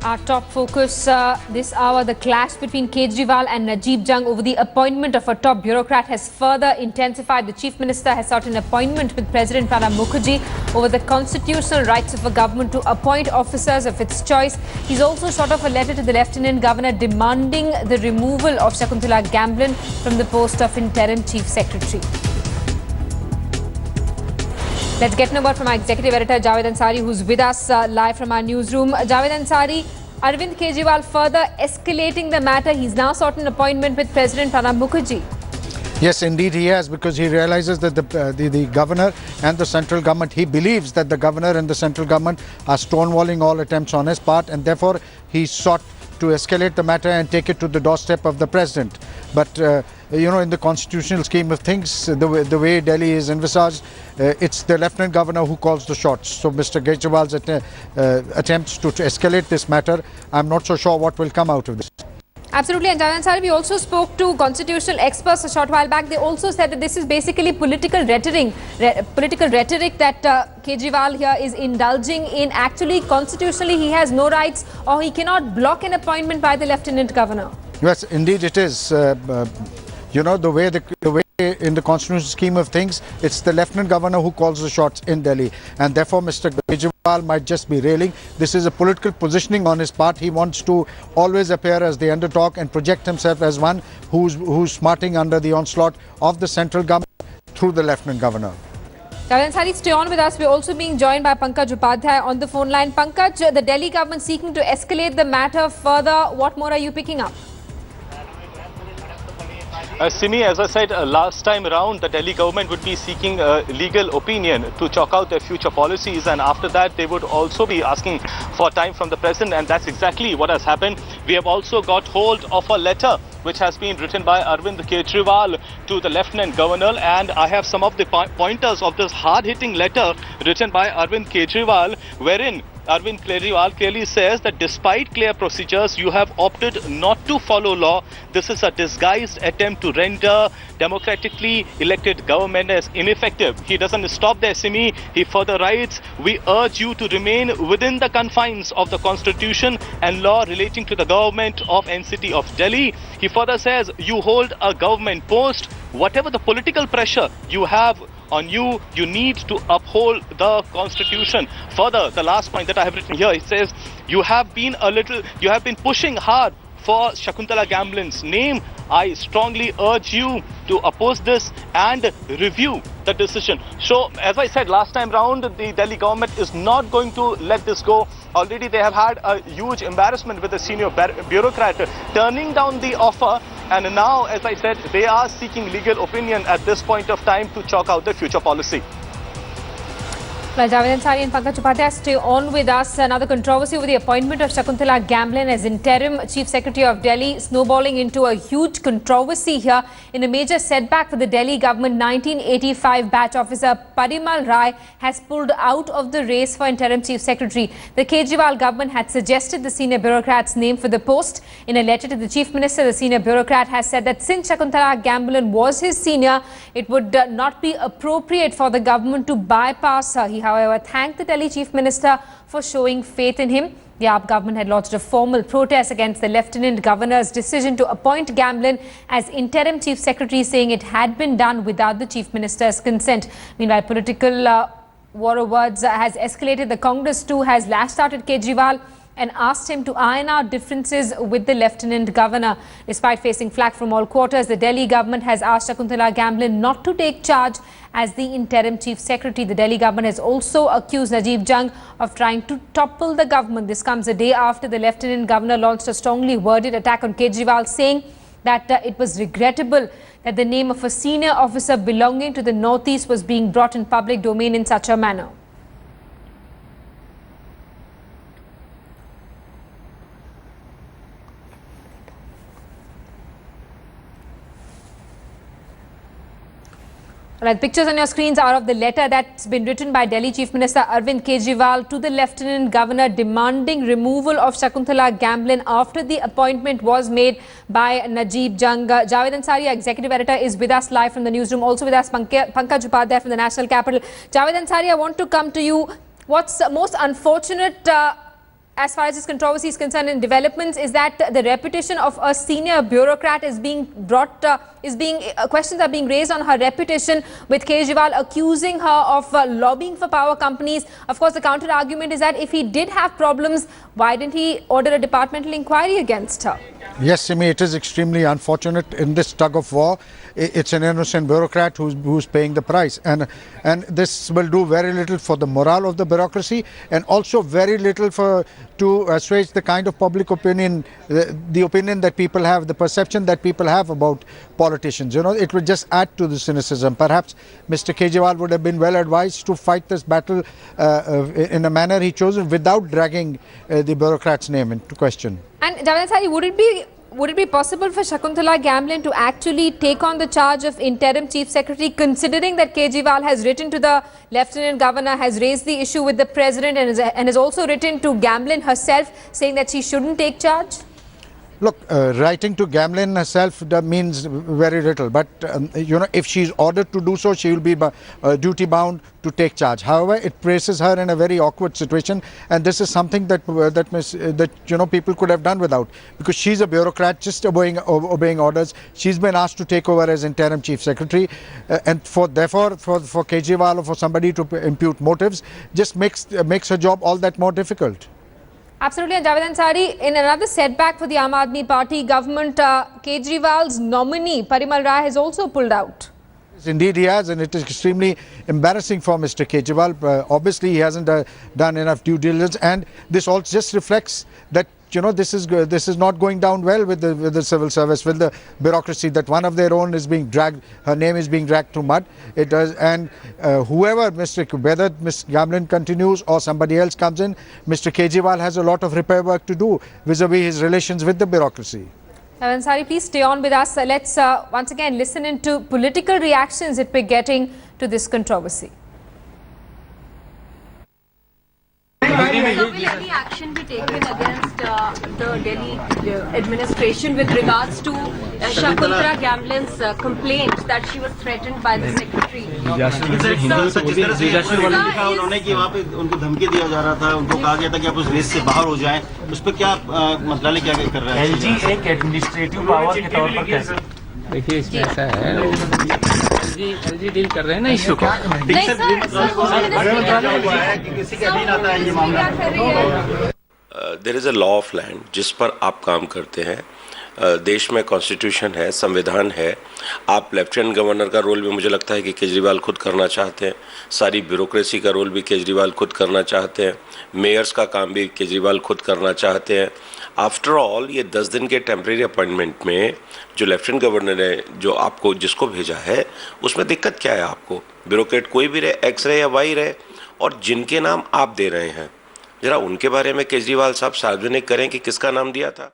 Our top focus this hour, the clash between Kejriwal and Najeeb Jung over the appointment of a top bureaucrat has further intensified. The Chief Minister has sought an appointment with President Pranab Mukherjee over the constitutional rights of a government to appoint officers of its choice. He's also shot off a letter to the Lieutenant Governor demanding the removal of Shakuntala Gamlin from the post of Interim Chief Secretary. Let's get an word from our Executive Editor Javed Ansari, who's with us live from our newsroom. Javed Ansari, Arvind Kejriwal further escalating the matter. He's now sought an appointment with President Pranab Mukherjee. Yes, indeed he has, because he realizes that the governor and the central government, he believes that the governor and the central government are stonewalling all attempts on his part, and therefore he sought to escalate the matter and take it to the doorstep of the president. But in the constitutional scheme of things, the way Delhi is envisaged, it's the Lieutenant Governor who calls the shots. So Mr. Kejriwal's attempts to escalate this matter, I'm not so sure what will come out of this. Absolutely. And Javed Ansari, we also spoke to constitutional experts a short while back. They also said that this is basically political rhetoric that Kejriwal here is indulging in. Actually, constitutionally, he has no rights, or he cannot block an appointment by the Lieutenant Governor. Yes, indeed it is. The way in the constitutional scheme of things, it's the Lieutenant Governor who calls the shots in Delhi, and therefore Mr. Kejriwal might just be railing. This is a political positioning on his part. He wants to always appear as the underdog and project himself as one who's smarting under the onslaught of the central government through the Lieutenant Governor. Javed Ansari, stay on with us. We're also being joined by Pankaj Upadhyay on the phone line. Pankaj, the Delhi government seeking to escalate the matter further. What more are you picking up? Simi, as I said last time around, the Delhi government would be seeking a legal opinion to chalk out their future policies, and after that they would also be asking for time from the president, and that's exactly what has happened. We have also got hold of a letter which has been written by Arvind Kejriwal to the Lieutenant Governor, and I have some of the pointers of this hard-hitting letter written by Arvind Kejriwal, wherein Arvind Kejriwal clearly says that despite clear procedures, you have opted not to follow law. This is a disguised attempt to render democratically elected government as ineffective. He doesn't stop there, Simi. He further writes, we urge you to remain within the confines of the constitution and law relating to the government of NCT of Delhi. He further says, you hold a government post. Whatever the political pressure you have on you, you need to uphold the constitution. Further, the last point that I have written here, it says you have been pushing hard for Shakuntala Gamlin's name. I strongly urge you to oppose this and review the decision. So, as I said last time round, the Delhi government is not going to let this go. Already they have had a huge embarrassment with the senior bureaucrat turning down the offer, and now, as I said, they are seeking legal opinion at this point of time to chalk out the future policy. Well, Javed Ansari and Pankaj Upadhyay, stay on with us. Another controversy over the appointment of Shakuntala Gamlin as Interim Chief Secretary of Delhi, snowballing into a huge controversy here in a major setback for the Delhi government. 1985 batch officer Parimal Rai has pulled out of the race for Interim Chief Secretary. The Kejriwal government had suggested the senior bureaucrat's name for the post. In a letter to the Chief Minister, the senior bureaucrat has said that since Shakuntala Gamlin was his senior, it would not be appropriate for the government to bypass her. He, however, thanked the Delhi Chief Minister for showing faith in him. The AAP government had lodged a formal protest against the Lieutenant Governor's decision to appoint Gamblin as Interim Chief Secretary, saying it had been done without the Chief Minister's consent. Meanwhile, political war of words has escalated. The Congress too has lashed out at Kejriwal and asked him to iron out differences with the Lieutenant Governor. Despite facing flack from all quarters, the Delhi government has asked Shakuntala Gamlin not to take charge as the Interim Chief Secretary. The Delhi government has also accused Najeeb Jung of trying to topple the government. This comes a day after the Lieutenant Governor launched a strongly worded attack on Kejriwal, saying that it was regrettable that the name of a senior officer belonging to the Northeast was being brought in public domain in such a manner. Right, pictures on your screens are of the letter that's been written by Delhi Chief Minister Arvind Kejriwal to the Lieutenant Governor demanding removal of Shakuntala Gamlin after the appointment was made by Najeeb Jung. Javed Ansari, Executive Editor, is with us live from the newsroom. Also with us, Pankaj Upadhyay from the National Capital. Javed Ansari, I want to come to you. What's most unfortunate as far as this controversy is concerned in developments is that the reputation of a senior bureaucrat is being brought, questions are being raised on her reputation, with Kejriwal accusing her of lobbying for power companies. Of course, the counter argument is that if he did have problems, why didn't he order a departmental inquiry against her? Yes, Simi, it is extremely unfortunate in this tug of war. It's an innocent bureaucrat who's paying the price, and this will do very little for the morale of the bureaucracy, and also very little to assuage the kind of public opinion, the opinion that people have, the perception that people have about politicians. You know, it would just add to the cynicism. Perhaps Mr. Kejriwal would have been well advised to fight this battle in a manner he chose, without dragging the bureaucrat's name into question. And Javed Ansari, would it be possible for Shakuntala Gamlin to actually take on the charge of interim chief secretary, considering that Kejriwal has written to the lieutenant governor, has raised the issue with the president, and has also written to Gamlin herself saying that she shouldn't take charge? Look, writing to Gamlin herself means very little, but you know, if she's ordered to do so, she will be duty bound to take charge. However, it places her in a very awkward situation, and this is something that you know, people could have done without, because she's a bureaucrat just obeying orders. She's been asked to take over as interim chief secretary, and therefore for Kejriwal or for somebody to impute motives just makes her job all that more difficult. Absolutely. And Javed Ansari, in another setback for the Aam Aadmi Party government, Kejriwal's nominee Parimal Rai has also pulled out. Yes, indeed he has, and it is extremely embarrassing for Mr. Kejriwal. Obviously, he hasn't done enough due diligence, and this all just reflects that, you know, this is not going down well with the civil service, with the bureaucracy, that one of their own is being dragged, her name is being dragged through mud. It does, and whether Ms. Gamlin continues or somebody else comes in, Mr. Kejriwal has a lot of repair work to do vis-a-vis his relations with the bureaucracy. Javed Ansari, please stay on with us. Let's once again listen into political reactions that we're getting to this controversy. Will any action be taken against the Delhi administration with regards to Shakuntala Gamlin's complaint that she was threatened by the secretary? उन्होंने कि वहाँ पे उनको धमकी दिया जा रहा था, उनको कहा गया था कि आप उस रेस से बाहर हो जाएं, उस पर क्या मंत्रालय क्या कर रहा है? एलजी एक एडमिनिस्ट्रेटिव पावर के तौर पर कैसे? देखिए इसमें ऐसा है, एलजी डील कर रहे हैं ना इश्यू को। There is a law of land जिस पर आप काम करते हैं। देश में कॉन्स्टिट्यूशन है, संविधान है। आप लेफ्टिनेंट गवर्नर का रोल भी मुझे लगता है कि केजरीवाल खुद करना चाहते हैं। सारी ब्यूरोक्रेसी का रोल भी केजरीवाल खुद करना चाहते हैं। मेयर्स का काम भी केजरीवाल खुद करना चाहते हैं। आफ्टर ऑल ये 10 दिन के टेम्परेरी अपॉइंटमेंट में जो लेफ्टिनेंट गवर्नर ने जो आपको जिसको भेजा है, उसमें दिक्कत क्या है आपको? ब्यूरोक्रेट कोई भी रहे, एक्स रहे या वाई रहे, और जिनके नाम आप दे रहे हैं, जरा उनके बारे में केजरीवाल साहब सार्वजनिक करें कि किसका नाम दिया था।